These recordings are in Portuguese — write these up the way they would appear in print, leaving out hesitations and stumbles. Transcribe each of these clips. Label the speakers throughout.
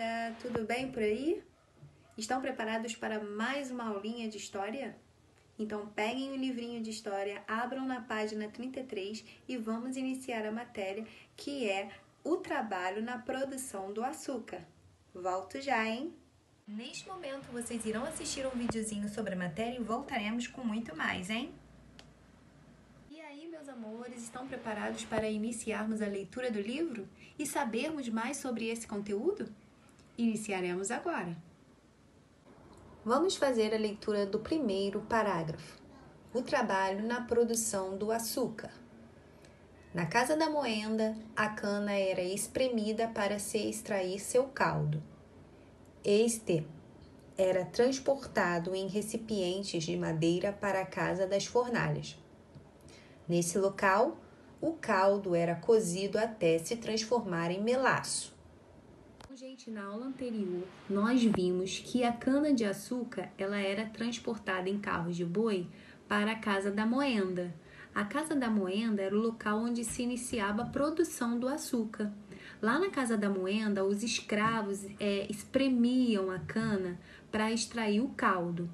Speaker 1: moçada! Tudo bem por aí? Estão preparados para mais uma aulinha de história? Então peguem o livrinho de história, abram na página 33 e vamos iniciar a matéria que é o trabalho na produção do açúcar. Volto já, hein? Neste momento vocês irão assistir um videozinho sobre a matéria e voltaremos com muito mais, hein? E aí, meus amores, estão preparados para iniciarmos a leitura do livro e sabermos mais sobre esse conteúdo? Iniciaremos agora. Vamos fazer a leitura do primeiro parágrafo. O trabalho na produção do açúcar. Na casa da moenda, a cana era espremida para se extrair seu caldo. Este era transportado em recipientes de madeira para a casa das fornalhas. Nesse local, o caldo era cozido até se transformar em melaço. Gente, na aula anterior, nós vimos que a cana-de-açúcar ela era transportada em carros de boi para a casa da moenda. A casa da moenda era o local onde se iniciava a produção do açúcar. Lá na casa da moenda, os escravos espremiam a cana para extrair o caldo.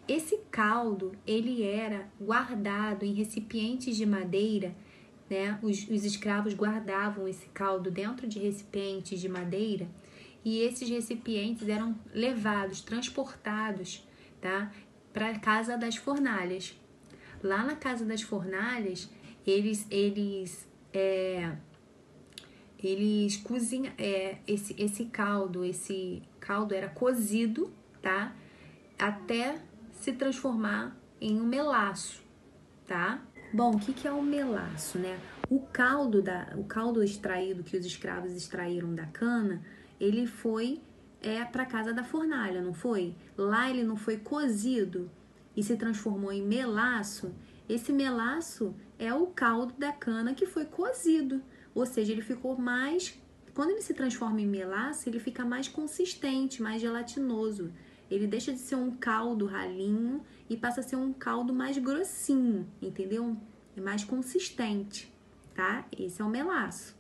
Speaker 1: Esse caldo ele era guardado em recipientes de madeira, né? Os escravos guardavam esse caldo dentro de recipientes de madeira e esses recipientes eram levados, transportados, tá? Para a casa das fornalhas. Lá na casa das fornalhas, eles cozinham esse caldo era cozido, tá? Até se transformar em um melaço, tá? Bom, o que é o melaço, né? O caldo extraído que os escravos extraíram da cana, ele foi para casa da fornalha, não foi? Lá ele não foi cozido e se transformou em melaço. Esse melaço é o caldo da cana que foi cozido, ou seja, ele ficou mais. Quando ele se transforma em melaço, ele fica mais consistente, mais gelatinoso. Ele deixa de ser um caldo ralinho e passa a ser um caldo mais grossinho, entendeu? É mais consistente, tá? Esse é o melaço.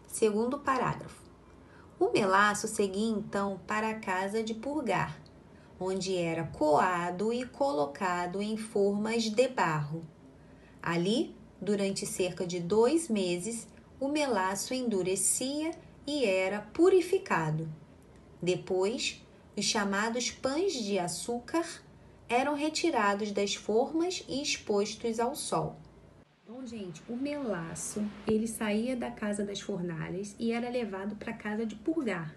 Speaker 1: Segundo parágrafo. O melaço seguia então para a casa de purgar, onde era coado e colocado em formas de barro. Ali, durante cerca de 2 meses, o melaço endurecia e era purificado. Depois, os chamados pães de açúcar eram retirados das formas e expostos ao sol. Bom, gente, o melaço, ele saía da casa das fornalhas e era levado para a casa de purgar.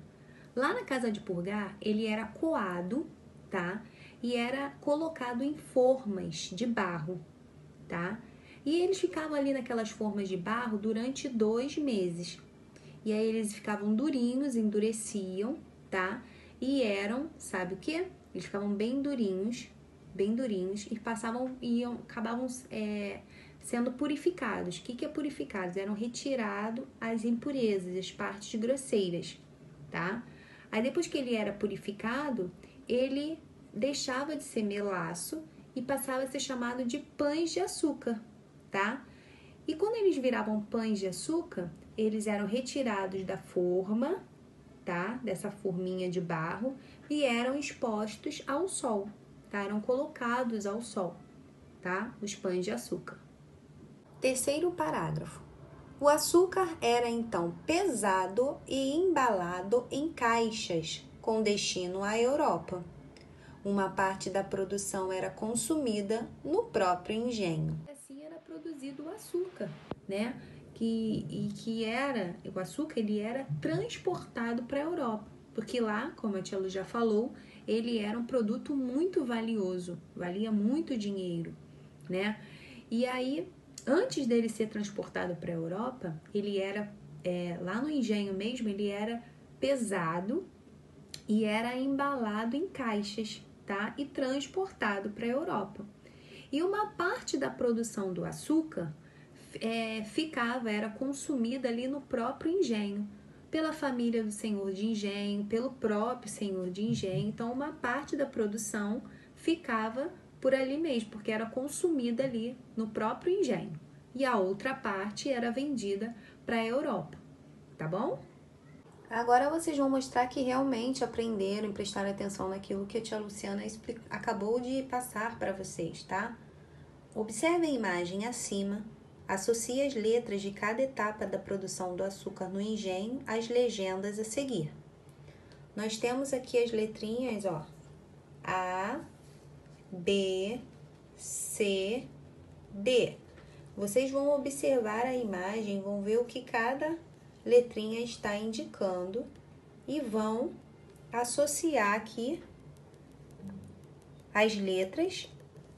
Speaker 1: Lá na casa de purgar, ele era coado, tá? E era colocado em formas de barro, tá? E eles ficavam ali naquelas formas de barro durante 2 meses. E aí eles ficavam durinhos, endureciam, tá? E eram, sabe o quê? Eles ficavam bem durinhos e acabavam sendo purificados. O que é purificados? Eram retirados as impurezas, as partes grosseiras, tá? Aí depois que ele era purificado, ele deixava de ser melaço e passava a ser chamado de pães de açúcar, tá? E quando eles viravam pães de açúcar, eles eram retirados da forma, tá? Dessa forminha de barro e eram expostos ao sol, tá? Eram colocados ao sol, tá? Os pães de açúcar. Terceiro parágrafo. O açúcar era então pesado e embalado em caixas com destino à Europa. Uma parte da produção era consumida no próprio engenho. Assim era produzido o açúcar, né? O açúcar ele era transportado para a Europa, porque lá, como a tia Lu já falou, ele era um produto muito valioso, valia muito dinheiro, né? E aí, antes dele ser transportado para a Europa, ele era, lá no engenho mesmo, ele era pesado e era embalado em caixas, tá? E transportado para a Europa. E uma parte da produção do açúcar era consumida ali no próprio engenho, pela família do senhor de engenho, pelo próprio senhor de engenho. Então, uma parte da produção ficava por ali mesmo, porque era consumida ali no próprio engenho. E a outra parte era vendida para a Europa, tá bom? Agora vocês vão mostrar que realmente aprenderam e prestaram atenção naquilo que a tia Luciana acabou de passar para vocês, tá? Observe a imagem acima, associe as letras de cada etapa da produção do açúcar no engenho às legendas a seguir. Nós temos aqui as letrinhas, ó, A, B, C, D. Vocês vão observar a imagem, vão ver o que cada letrinha está indicando e vão associar aqui as letras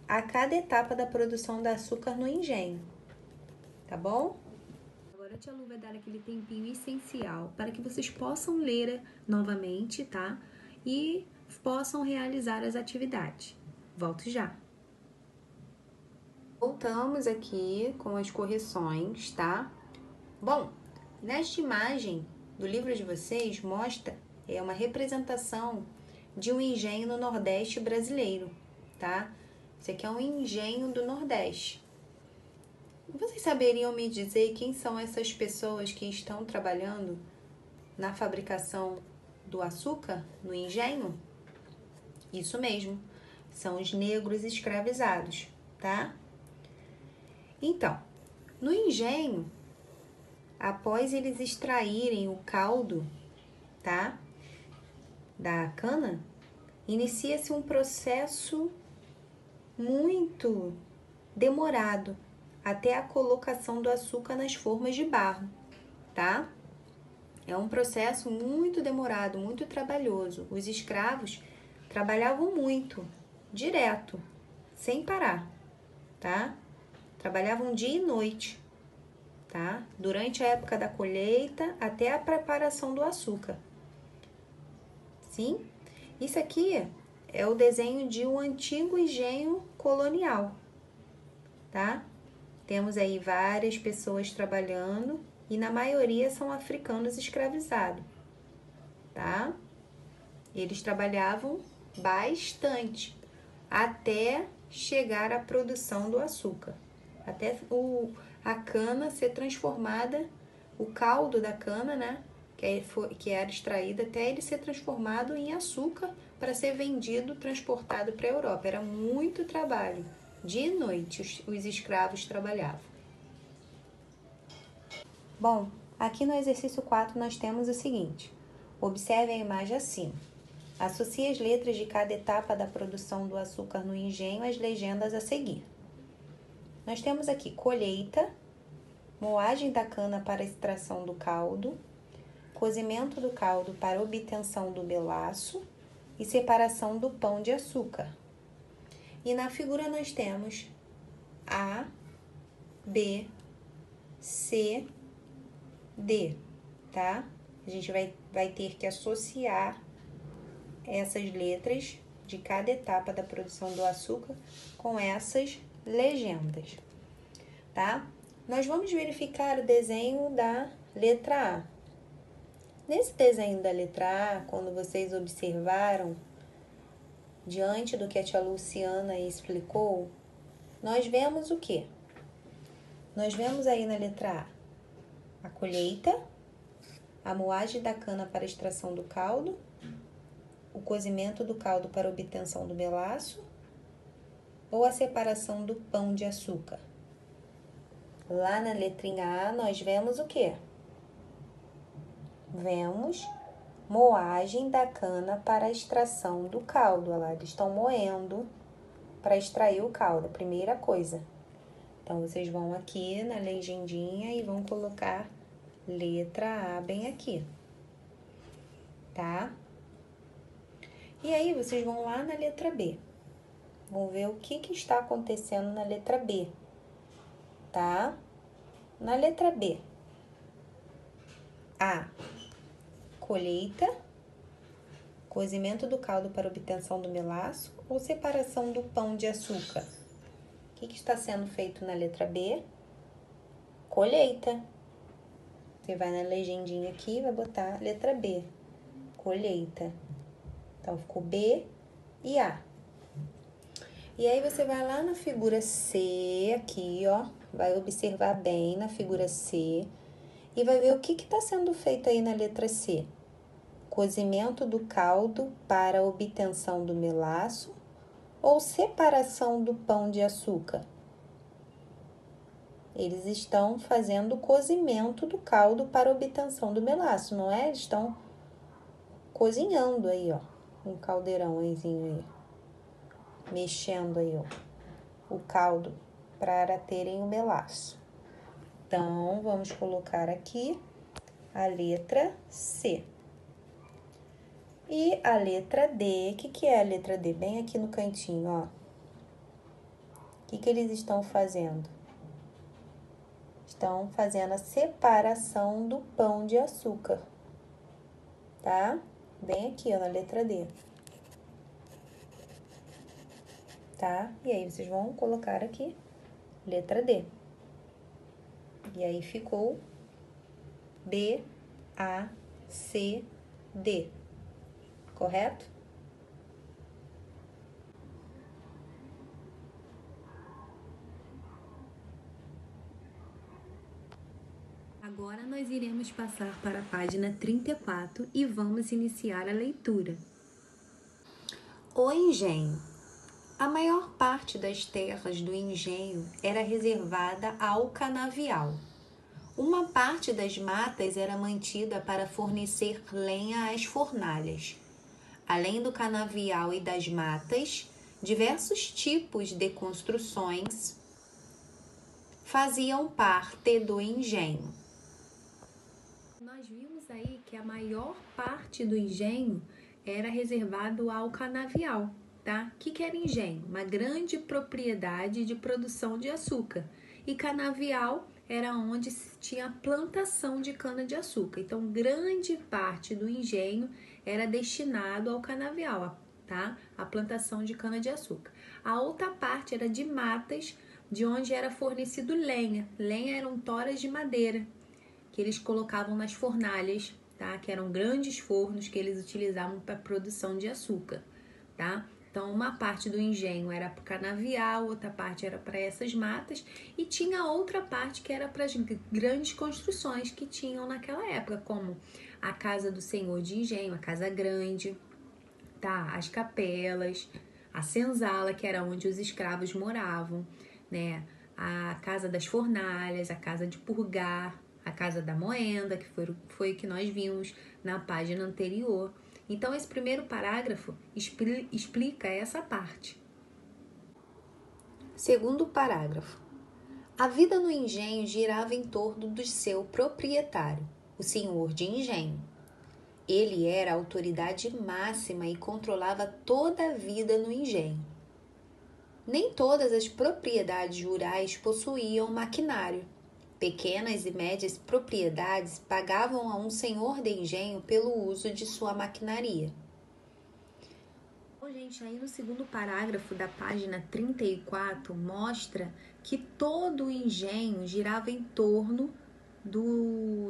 Speaker 1: a cada etapa da produção do açúcar no engenho, tá bom? Agora a tia Lu vai dar aquele tempinho essencial para que vocês possam ler novamente, tá? E possam realizar as atividades. Volto já. Voltamos aqui com as correções, tá? Bom, nesta imagem do livro de vocês mostra uma representação de um engenho no Nordeste brasileiro, tá? Esse aqui é um engenho do Nordeste. Vocês saberiam me dizer quem são essas pessoas que estão trabalhando na fabricação do açúcar no engenho? Isso mesmo, são os negros escravizados, tá? Então, no engenho, após eles extraírem o caldo, tá, da cana, inicia-se um processo muito demorado até a colocação do açúcar nas formas de barro, tá? É um processo muito demorado, muito trabalhoso. Os escravos trabalhavam muito, direto, sem parar, tá? Trabalhavam dia e noite, tá? Durante a época da colheita até a preparação do açúcar. Sim? Isso aqui é o desenho de um antigo engenho colonial, tá? Temos aí várias pessoas trabalhando e na maioria são africanos escravizados, tá? Eles trabalhavam bastante até chegar à produção do açúcar, até a cana ser transformada, o caldo da cana, né, que era extraído, até ele ser transformado em açúcar para ser vendido, transportado para a Europa. Era muito trabalho. Dia e noite os escravos trabalhavam. Bom, aqui no exercício 4 nós temos o seguinte. Observe a imagem acima. Associe as letras de cada etapa da produção do açúcar no engenho às legendas a seguir. Nós temos aqui colheita, moagem da cana para extração do caldo, cozimento do caldo para obtenção do melaço e separação do pão de açúcar. E na figura nós temos A, B, C, D, tá? A gente vai ter que associar essas letras de cada etapa da produção do açúcar com essas legendas, tá? Nós vamos verificar o desenho da letra A. Nesse desenho da letra A, quando vocês observaram, diante do que a tia Luciana explicou, nós vemos o quê? Nós vemos aí na letra A colheita, a moagem da cana para extração do caldo, o cozimento do caldo para obtenção do melaço ou a separação do pão de açúcar. Lá na letrinha A nós vemos o quê? Vemos moagem da cana para a extração do caldo. Olha lá, eles estão moendo para extrair o caldo, a primeira coisa. Então, vocês vão aqui na legendinha e vão colocar letra A bem aqui, tá? E aí, vocês vão lá na letra B. Vão ver o que está acontecendo na letra B, tá? Na letra B, A, colheita, cozimento do caldo para obtenção do melaço ou separação do pão de açúcar. O que está sendo feito na letra B? Colheita. Você vai na legendinha aqui e vai botar letra B, colheita. Então, ficou B e A. E aí, você vai lá na figura C, aqui, ó. Vai observar bem na figura C e vai ver o que está sendo feito aí na letra C.
Speaker 2: cozimento do caldo para obtenção do melaço ou separação do pão de açúcar? Eles estão fazendo o cozimento do caldo para obtenção do melaço, não é? Eles estão cozinhando aí, ó, um caldeirão aí, mexendo aí, ó, o caldo para terem o melaço. Então, vamos colocar aqui a letra C. E a letra D, o que é a letra D? Bem aqui no cantinho, ó. O que eles estão fazendo? Estão fazendo a separação do pão de açúcar, tá? Bem aqui, ó, na letra D. Tá? E aí, vocês vão colocar aqui, letra D. E aí, ficou B, A, C, D. Correto?
Speaker 1: Agora nós iremos passar para a página 34 e vamos iniciar a leitura. O engenho. A maior parte das terras do engenho era reservada ao canavial. Uma parte das matas era mantida para fornecer lenha às fornalhas. Além do canavial e das matas, diversos tipos de construções faziam parte do engenho. Nós vimos aí que a maior parte do engenho era reservado ao canavial, tá? O que era engenho? Uma grande propriedade de produção de açúcar. E canavial era onde tinha plantação de cana-de-açúcar. Então, grande parte do engenho era destinado ao canavial, tá? A plantação de cana-de-açúcar. A outra parte era de matas, de onde era fornecido lenha. Lenha eram toras de madeira que eles colocavam nas fornalhas, tá? Que eram grandes fornos que eles utilizavam para a produção de açúcar, tá? Então, uma parte do engenho era para o canavial, outra parte era para essas matas e tinha outra parte que era para as grandes construções que tinham naquela época, como a casa do senhor de engenho, a casa grande, tá? As capelas, a senzala, que era onde os escravos moravam, né? A casa das fornalhas, a casa de purgar, a casa da moenda, que foi o que nós vimos na página anterior. Então, esse primeiro parágrafo explica essa parte. Segundo parágrafo. A vida no engenho girava em torno do seu proprietário, o senhor de engenho. Ele era a autoridade máxima e controlava toda a vida no engenho. Nem todas as propriedades rurais possuíam maquinário. Pequenas e médias propriedades pagavam a um senhor de engenho pelo uso de sua maquinaria. Bom, gente, aí no segundo parágrafo da página 34 mostra que todo o engenho girava em torno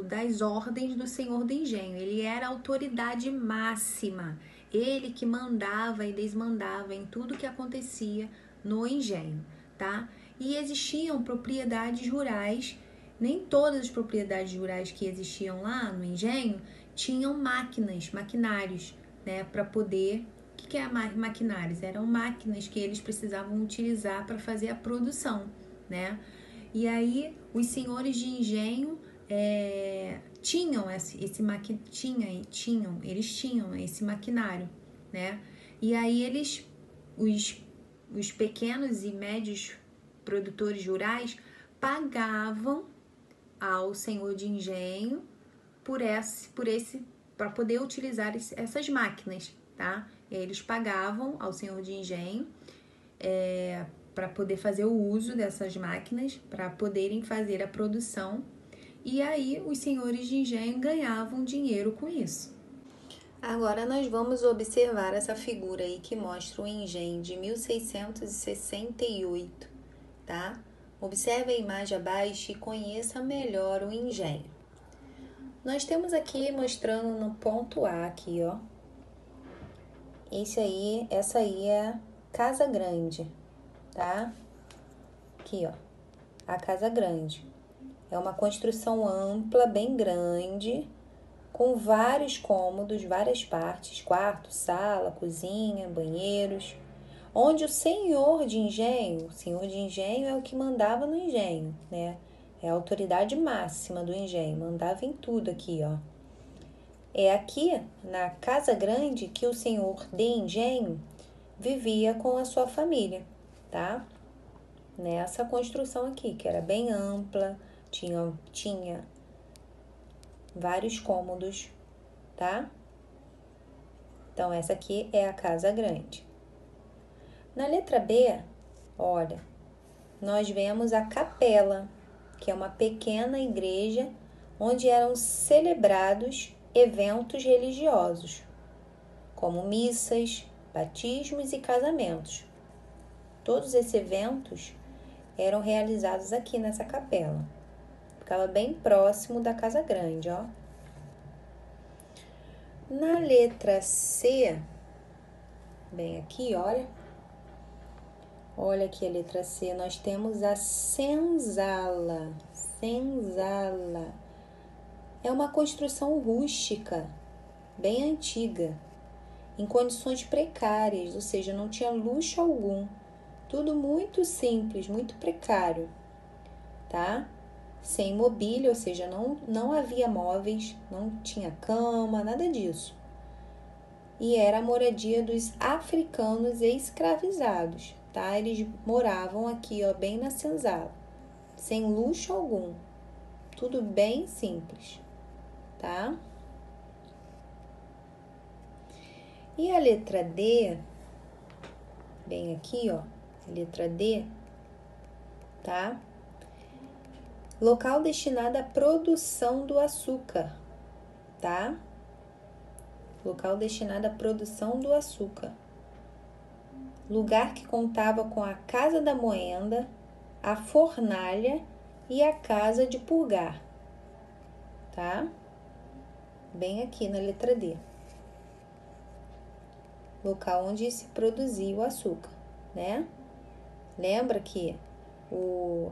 Speaker 1: das ordens do senhor do engenho. Ele era a autoridade máxima, ele que mandava e desmandava em tudo que acontecia no engenho, tá? E existiam propriedades rurais. Nem todas as propriedades rurais que existiam lá no engenho tinham maquinários, né, para poder... O que é maquinários? Eram máquinas que eles precisavam utilizar para fazer a produção, né? E aí, os senhores de engenho tinham esse maquinário, né? E aí os pequenos e médios produtores rurais pagavam ao senhor de engenho para poder utilizar essas máquinas, tá? Eles pagavam ao senhor de engenho para poder fazer o uso dessas máquinas, para poderem fazer a produção, e aí os senhores de engenho ganhavam dinheiro com isso. Agora nós vamos observar essa figura aí que mostra o engenho de 1668, tá? Observe a imagem abaixo e conheça melhor o engenho. Nós temos aqui mostrando no ponto A aqui, ó. Essa aí é a casa grande, tá? Aqui, ó, a casa grande. É uma construção ampla, bem grande,
Speaker 2: com vários cômodos, várias partes, quarto, sala, cozinha, banheiros, onde o senhor de engenho é o que mandava no engenho, né? É a autoridade máxima do engenho, mandava em tudo aqui, ó. É aqui, na casa grande, que o senhor de engenho vivia com a sua família, tá? Nessa construção aqui, que era bem ampla, tinha vários cômodos, tá? Então, essa aqui é a casa grande. Na letra B, olha, nós vemos a capela, que é uma pequena igreja onde eram celebrados eventos religiosos, como missas, batismos e casamentos. Todos esses eventos eram realizados aqui nessa capela. Ficava bem próximo da casa grande, ó. Na letra C, bem aqui, olha. Olha aqui a letra C, nós temos a senzala. Senzala. É uma construção rústica, bem antiga, em condições precárias, ou seja, não tinha luxo algum. Tudo muito simples, muito precário, tá? Sem mobília, ou seja, não havia móveis, não tinha cama, nada disso. E era a moradia dos africanos escravizados, tá? Eles moravam aqui, ó, bem na senzala, sem luxo algum. Tudo bem simples, tá? E a letra D, bem aqui, ó, a letra D, tá? Local destinado à produção do açúcar, tá? Local destinado à produção do açúcar. Lugar que contava com a casa da moenda, a fornalha e a casa de purgar, tá? Bem aqui na letra D. Local onde se produzia o açúcar, né? Lembra que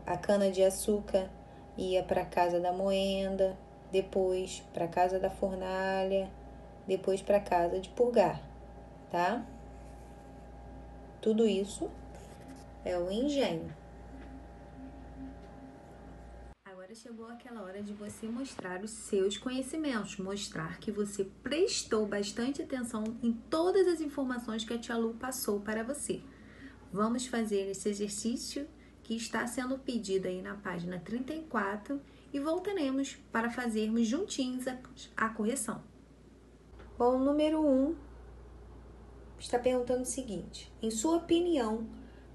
Speaker 2: a cana-de-açúcar ia para a casa da moenda, depois para a casa da fornalha, depois para a casa de purgar, tá? Tudo isso é o engenho.
Speaker 1: Agora chegou aquela hora de você mostrar os seus conhecimentos, mostrar que você prestou bastante atenção em todas as informações que a tia Lu passou para você. Vamos fazer esse exercício que está sendo pedido aí na página 34 e voltaremos para fazermos juntinhos a correção.
Speaker 2: Bom, o número 1 está perguntando o seguinte: em sua opinião,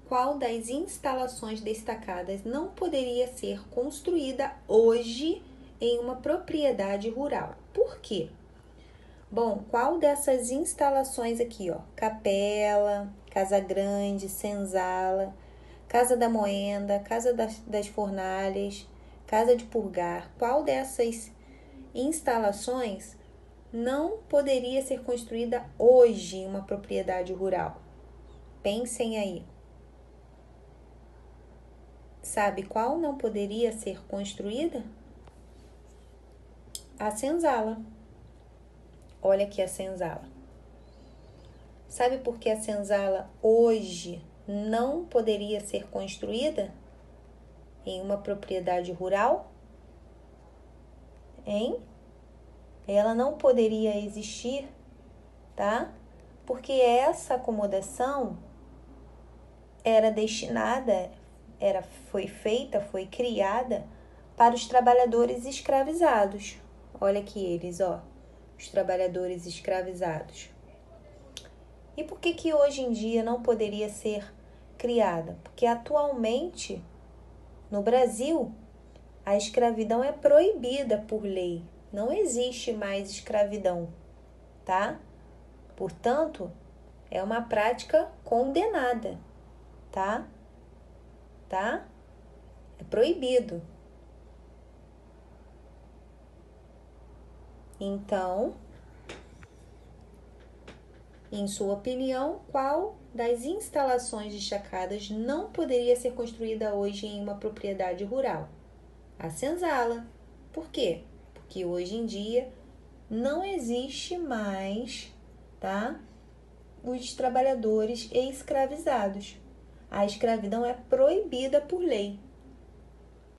Speaker 2: qual das instalações destacadas não poderia ser construída hoje em uma propriedade rural? Por quê? Bom, qual dessas instalações aqui, ó? Capela, casa grande, senzala, casa da moenda, casa das fornalhas, casa de purgar. Qual dessas instalações não poderia ser construída hoje em uma propriedade rural? Pensem aí. Sabe qual não poderia ser construída? A senzala. Olha aqui a senzala. Sabe por que a senzala hoje não poderia ser construída em uma propriedade rural? Hein? Ela não poderia existir, tá? Porque essa acomodação era destinada, foi criada para os trabalhadores escravizados. Olha aqui eles, ó, os trabalhadores escravizados. E por que hoje em dia não poderia ser criada? Porque atualmente, no Brasil, a escravidão é proibida por lei. Não existe mais escravidão, tá? Portanto, é uma prática condenada, tá? Tá? É proibido. Então, em sua opinião, qual das instalações destacadas não poderia ser construída hoje em uma propriedade rural? A senzala. Por quê? Porque hoje em dia não existe mais, tá? Os trabalhadores escravizados. A escravidão é proibida por lei.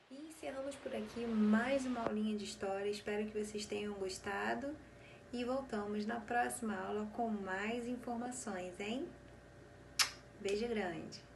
Speaker 1: E encerramos por aqui mais uma aulinha de história. Espero que vocês tenham gostado. E voltamos na próxima aula com mais informações, hein? Beijo grande!